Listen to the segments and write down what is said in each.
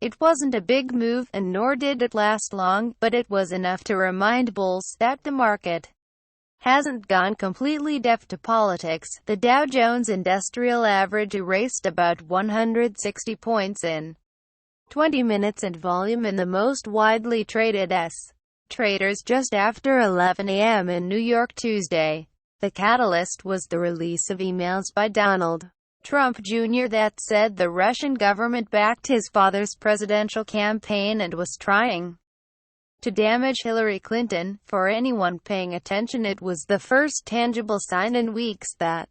It wasn't a big move, and nor did it last long, but it was enough to remind bulls that the market hasn't gone completely deaf to politics. The Dow Jones Industrial Average erased about 160 points in 20 minutes and volume in the most widely traded traders just after 11 a.m. in New York Tuesday. The catalyst was the release of emails by Donald Trump Jr. that said the Russian government backed his father's presidential campaign and was trying to damage Hillary Clinton. For anyone paying attention, it was the first tangible sign in weeks that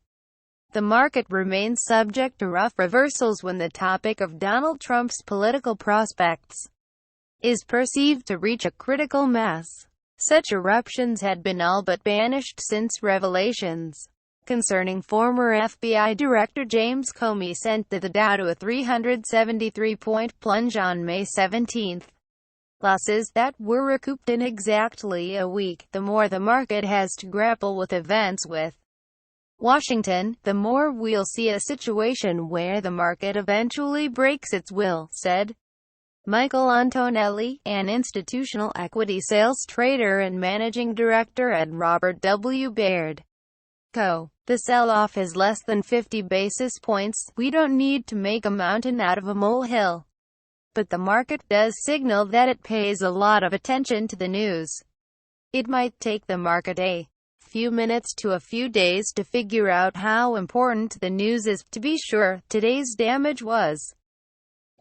the market remains subject to rough reversals when the topic of Donald Trump's political prospects is perceived to reach a critical mass. Such eruptions had been all but banished since revelations concerning former FBI Director James Comey sent the Dow to a 373-point plunge on May 17. Losses that were recouped in exactly a week. The more the market has to grapple with events with Washington, the more we'll see a situation where the market eventually breaks its will, said Michael Antonelli, an institutional equity sales trader and managing director at Robert W. Baird & Co. The sell-off is less than 50 basis points. We don't need to make a mountain out of a molehill. But the market does signal that it pays a lot of attention to the news. It might take the market a few minutes to a few days to figure out how important the news is. To be sure, today's damage was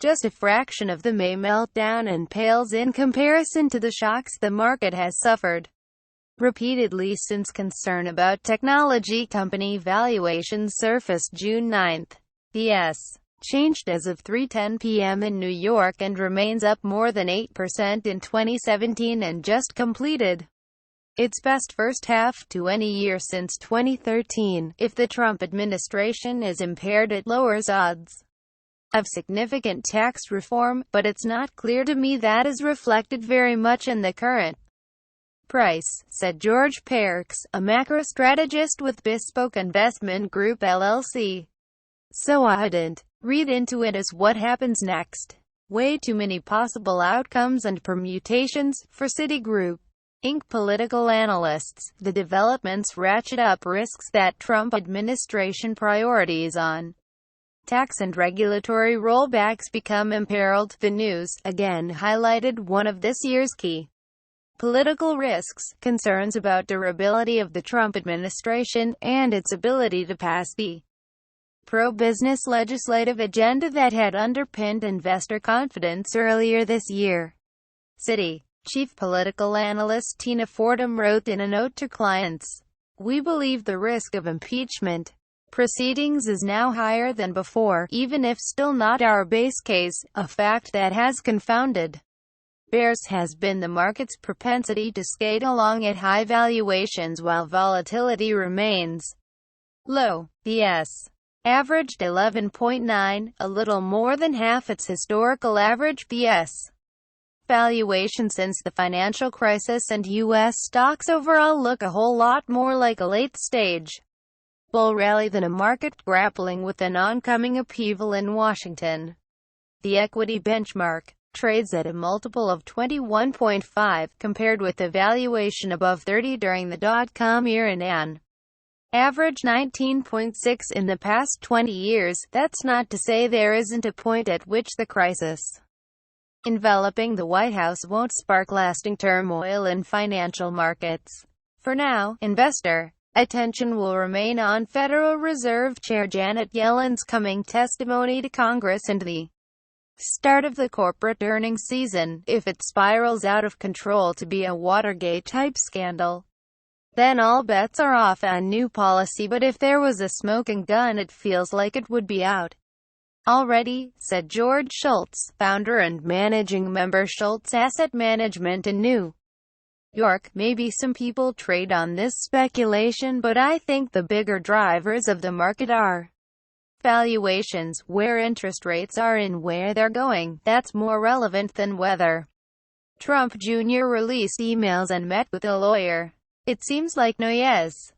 just a fraction of the May meltdown and pales in comparison to the shocks the market has suffered repeatedly since concern about technology company valuations surfaced June 9. The S changed as of 3:10 p.m. in New York and remains up more than 8% in 2017 and just completed its best first half to any year since 2013. If the Trump administration is impaired, it lowers odds of significant tax reform, but it's not clear to me that is reflected very much in the current price, said George Parks, a macro-strategist with Bespoke Investment Group LLC. So I didn't read into it as what happens next. Way too many possible outcomes and permutations for Citigroup Inc. political analysts. The developments ratchet up risks that Trump administration priorities on tax and regulatory rollbacks become imperiled. The news, again, highlighted one of this year's key political risks: concerns about durability of the Trump administration and its ability to pass the pro-business legislative agenda that had underpinned investor confidence earlier this year. Citi chief political analyst Tina Fordham wrote in a note to clients, "We believe the risk of impeachment proceedings is now higher than before, even if still not our base case. A fact that has confounded bears has been the market's propensity to skate along at high valuations while volatility remains low." The S averaged 11.9, a little more than half its historical average. The S valuation since the financial crisis, and U.S. stocks overall look a whole lot more like a late-stage bull rally than a market grappling with an oncoming upheaval in Washington. The equity benchmark trades at a multiple of 21.5, compared with a valuation above 30 during the dot-com era and an average 19.6 in the past 20 years. That's not to say there isn't a point at which the crisis enveloping the White House won't spark lasting turmoil in financial markets. For now, investor attention will remain on Federal Reserve Chair Janet Yellen's coming testimony to Congress and the start of the corporate earnings season. If it spirals out of control to be a Watergate-type scandal, then all bets are off on new policy. But if there was a smoking gun, it feels like it would be out already, said George Schultz, founder and managing member Schultz Asset Management in New York. Maybe some people trade on this speculation, but I think the bigger drivers of the market are valuations, where interest rates are and where they're going. That's more relevant than whether Trump Jr. released emails and met with a lawyer. It seems like Noyes